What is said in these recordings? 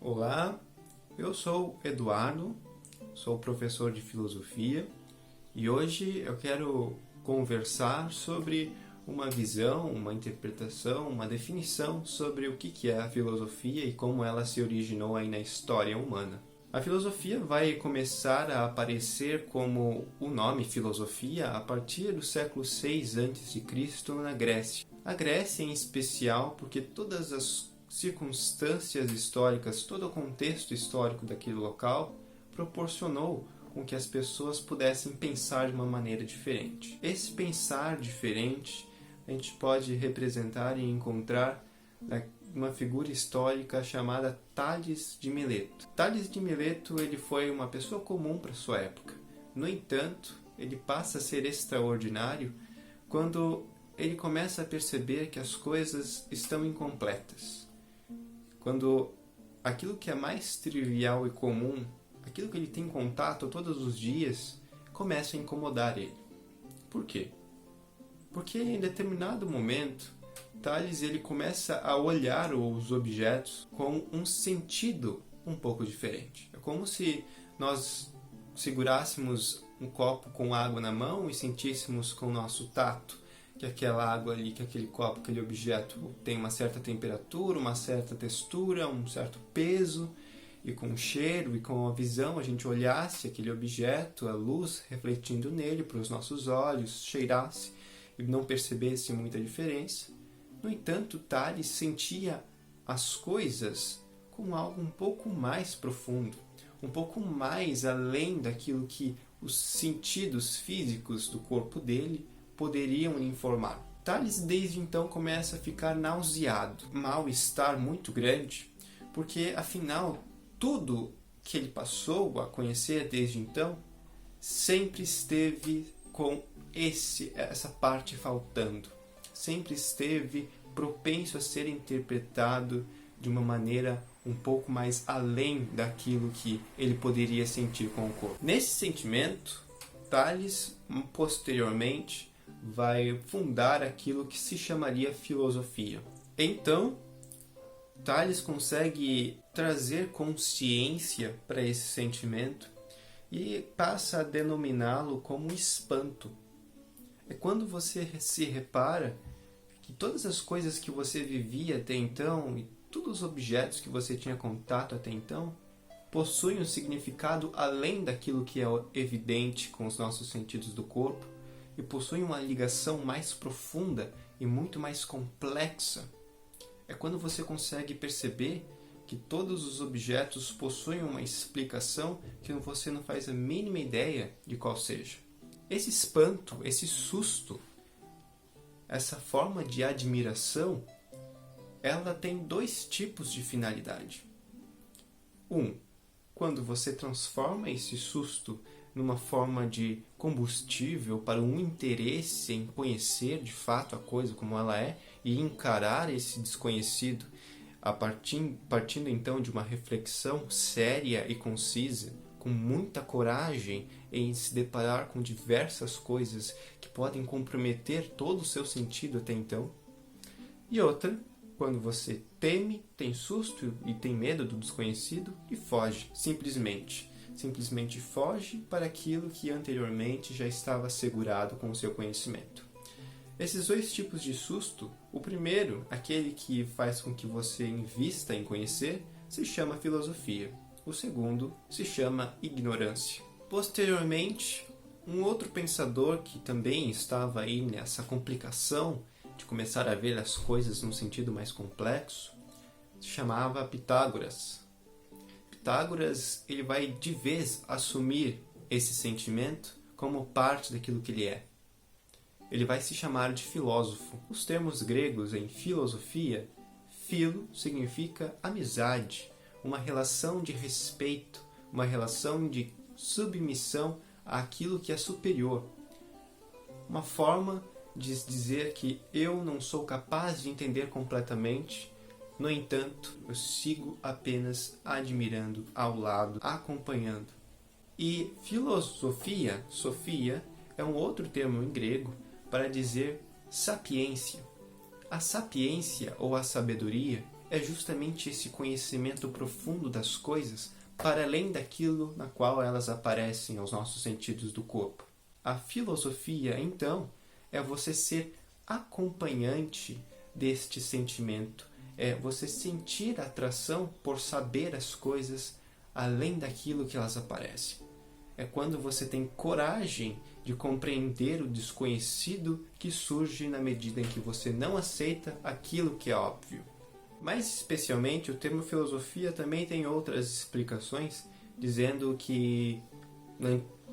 Olá, eu sou Eduardo, sou professor de filosofia e hoje eu quero conversar sobre uma visão, uma interpretação, uma definição sobre o que é a filosofia e como ela se originou aí na história humana. A filosofia vai começar a aparecer como o nome filosofia a partir do século VI a.C. na Grécia. A Grécia em especial porque todas as circunstâncias históricas, todo o contexto histórico daquele local proporcionou com que as pessoas pudessem pensar de uma maneira diferente. Esse pensar diferente a gente pode representar e encontrar uma figura histórica chamada Tales de Mileto. Tales de Mileto ele foi uma pessoa comum para sua época. No entanto, ele passa a ser extraordinário quando ele começa a perceber que as coisas estão incompletas. Quando aquilo que é mais trivial e comum, aquilo que ele tem contato todos os dias, começa a incomodar ele. Por quê? Porque em determinado momento, Tales ele começa a olhar os objetos com um sentido um pouco diferente. É como se nós segurássemos um copo com água na mão e sentíssemos com o nosso tato que aquela água ali, que aquele copo, aquele objeto tem uma certa temperatura, uma certa textura, um certo peso, e com o cheiro e com a visão a gente olhasse aquele objeto, a luz refletindo nele para os nossos olhos, cheirasse e não percebesse muita diferença. No entanto, Tales sentia as coisas com algo um pouco mais profundo, um pouco mais além daquilo que os sentidos físicos do corpo dele poderiam informar. Tales desde então começa a ficar nauseado, mal-estar muito grande, porque afinal tudo que ele passou a conhecer desde então sempre esteve com essa parte faltando, sempre esteve propenso a ser interpretado de uma maneira um pouco mais além daquilo que ele poderia sentir com o corpo. Nesse sentimento, Tales posteriormente vai fundar aquilo que se chamaria filosofia. Então, Tales consegue trazer consciência para esse sentimento e passa a denominá-lo como espanto. É quando você se repara que todas as coisas que você vivia até então e todos os objetos que você tinha contato até então possuem um significado além daquilo que é evidente com os nossos sentidos do corpo e possuem uma ligação mais profunda e muito mais complexa. É quando você consegue perceber que todos os objetos possuem uma explicação que você não faz a mínima ideia de qual seja. Esse espanto, esse susto, essa forma de admiração, ela tem dois tipos de finalidade. Quando você transforma esse susto numa forma de combustível para um interesse em conhecer de fato a coisa como ela é e encarar esse desconhecido partindo então de uma reflexão séria e concisa, com muita coragem em se deparar com diversas coisas que podem comprometer todo o seu sentido até então. E outra, quando você teme, tem susto e tem medo do desconhecido e foge, simplesmente foge para aquilo que anteriormente já estava assegurado com o seu conhecimento. Esses dois tipos de susto, o primeiro, aquele que faz com que você invista em conhecer, se chama filosofia. O segundo se chama ignorância. Posteriormente, um outro pensador que também estava aí nessa complicação de começar a ver as coisas num sentido mais complexo, se chamava Pitágoras. Pitágoras ele vai de vez assumir esse sentimento como parte daquilo que ele é. Ele vai se chamar de filósofo. Os termos gregos em filosofia, philo significa amizade, uma relação de respeito, uma relação de submissão àquilo que é superior. Uma forma de dizer que eu não sou capaz de entender completamente, no entanto, eu sigo apenas admirando ao lado, acompanhando. E filosofia, sofia, é um outro termo em grego para dizer sapiência. A sapiência ou a sabedoria é justamente esse conhecimento profundo das coisas para além daquilo na qual elas aparecem aos nossos sentidos do corpo. A filosofia, então, é você ser acompanhante deste sentimento, é você sentir atração por saber as coisas além daquilo que elas aparecem. É quando você tem coragem de compreender o desconhecido que surge na medida em que você não aceita aquilo que é óbvio. Mais especialmente, o termo filosofia também tem outras explicações, dizendo que,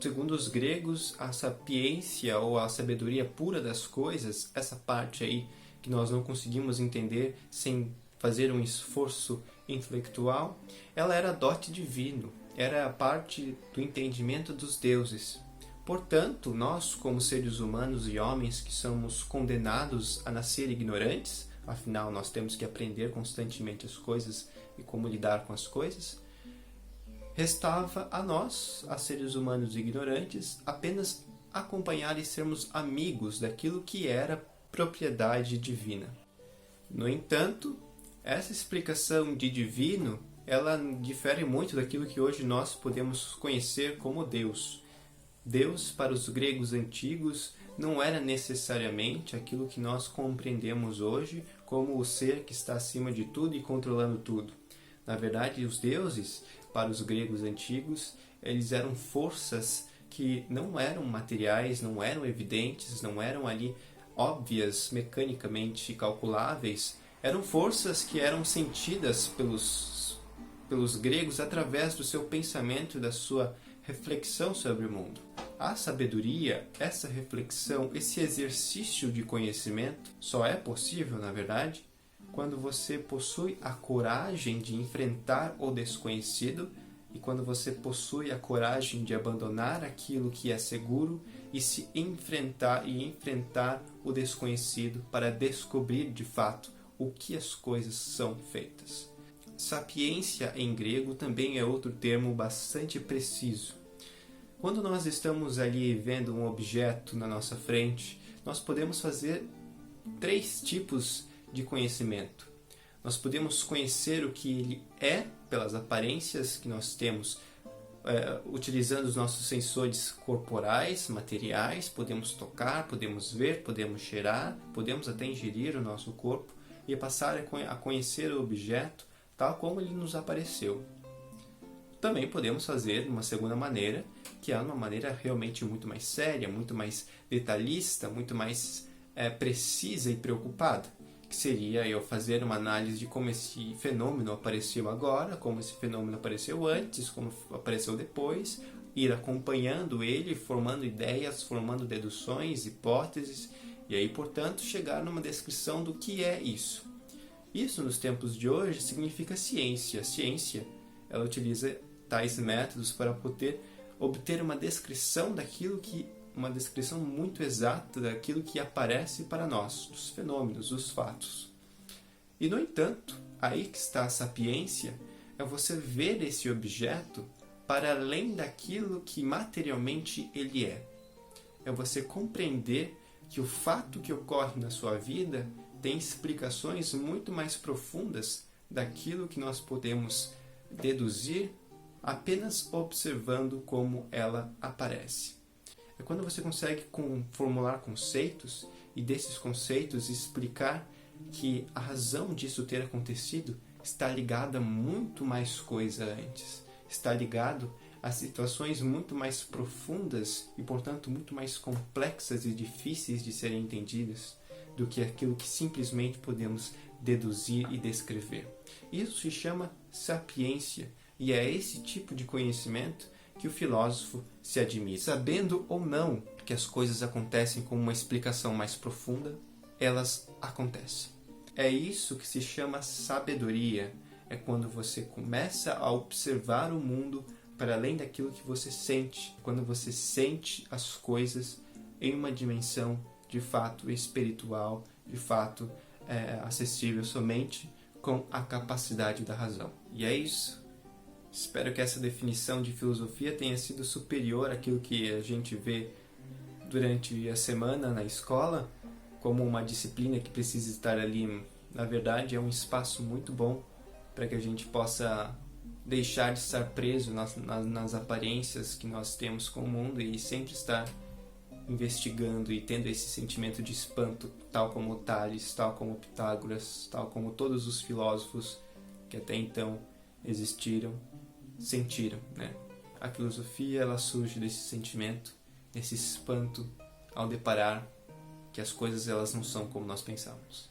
segundo os gregos, a sapiência ou a sabedoria pura das coisas, essa parte aí que nós não conseguimos entender sem fazer um esforço intelectual, ela era dote divino, era parte do entendimento dos deuses. Portanto, nós, como seres humanos e homens que somos condenados a nascer ignorantes, afinal nós temos que aprender constantemente as coisas e como lidar com as coisas, restava a nós, a seres humanos ignorantes, apenas acompanhar e sermos amigos daquilo que era propriedade divina. No entanto, essa explicação de divino, ela difere muito daquilo que hoje nós podemos conhecer como Deus. Deus, para os gregos antigos, não era necessariamente aquilo que nós compreendemos hoje como o ser que está acima de tudo e controlando tudo. Na verdade, os deuses, para os gregos antigos, eles eram forças que não eram materiais, não eram evidentes, não eram ali óbvias, mecanicamente calculáveis. Eram forças que eram sentidas pelos gregos através do seu pensamento e da sua reflexão sobre o mundo. A sabedoria, essa reflexão, esse exercício de conhecimento só é possível, na verdade, quando você possui a coragem de enfrentar o desconhecido e quando você possui a coragem de abandonar aquilo que é seguro e se enfrentar o desconhecido para descobrir de fato o que as coisas são feitas. Sapiência em grego também é outro termo bastante preciso. Quando nós estamos ali vendo um objeto na nossa frente, nós podemos fazer 3 tipos de conhecimento. Nós podemos conhecer o que ele é pelas aparências que nós temos, utilizando os nossos sensores corporais, materiais, podemos tocar, podemos ver, podemos cheirar, podemos até ingerir o nosso corpo e passar a conhecer o objeto tal como ele nos apareceu. Também podemos fazer de uma segunda maneira, que é uma maneira realmente muito mais séria, muito mais detalhista, muito mais precisa e preocupada, que seria eu fazer uma análise de como esse fenômeno apareceu agora, como esse fenômeno apareceu antes, como apareceu depois, ir acompanhando ele, formando ideias, formando deduções, hipóteses, e aí, portanto, chegar numa descrição do que é isso. Isso, nos tempos de hoje, significa ciência. A ciência, ela utiliza tais métodos para poder obter uma descrição uma descrição muito exata daquilo que aparece para nós, dos fenômenos, dos fatos. E, no entanto, aí que está a sapiência, é você ver esse objeto para além daquilo que materialmente ele é. É você compreender que o fato que ocorre na sua vida tem explicações muito mais profundas daquilo que nós podemos deduzir apenas observando como ela aparece. É quando você consegue formular conceitos e desses conceitos explicar que a razão disso ter acontecido está ligada a muito mais coisa antes. Está ligado a situações muito mais profundas e, portanto, muito mais complexas e difíceis de serem entendidas do que aquilo que simplesmente podemos deduzir e descrever. Isso se chama sapiência e é esse tipo de conhecimento que o filósofo se admira. Sabendo ou não que as coisas acontecem com uma explicação mais profunda, elas acontecem. É isso que se chama sabedoria. É quando você começa a observar o mundo para além daquilo que você sente. Quando você sente as coisas em uma dimensão de fato espiritual, de fato acessível somente com a capacidade da razão. E é isso. Espero que essa definição de filosofia tenha sido superior àquilo que a gente vê durante a semana na escola, como uma disciplina que precisa estar ali na verdade, é um espaço muito bom para que a gente possa deixar de estar preso nas aparências que nós temos com o mundo e sempre estar investigando e tendo esse sentimento de espanto, tal como Tales, tal como Pitágoras, tal como todos os filósofos que até então existiram, sentiram, né? A filosofia, ela surge desse sentimento, desse espanto ao deparar que as coisas elas não são como nós pensamos.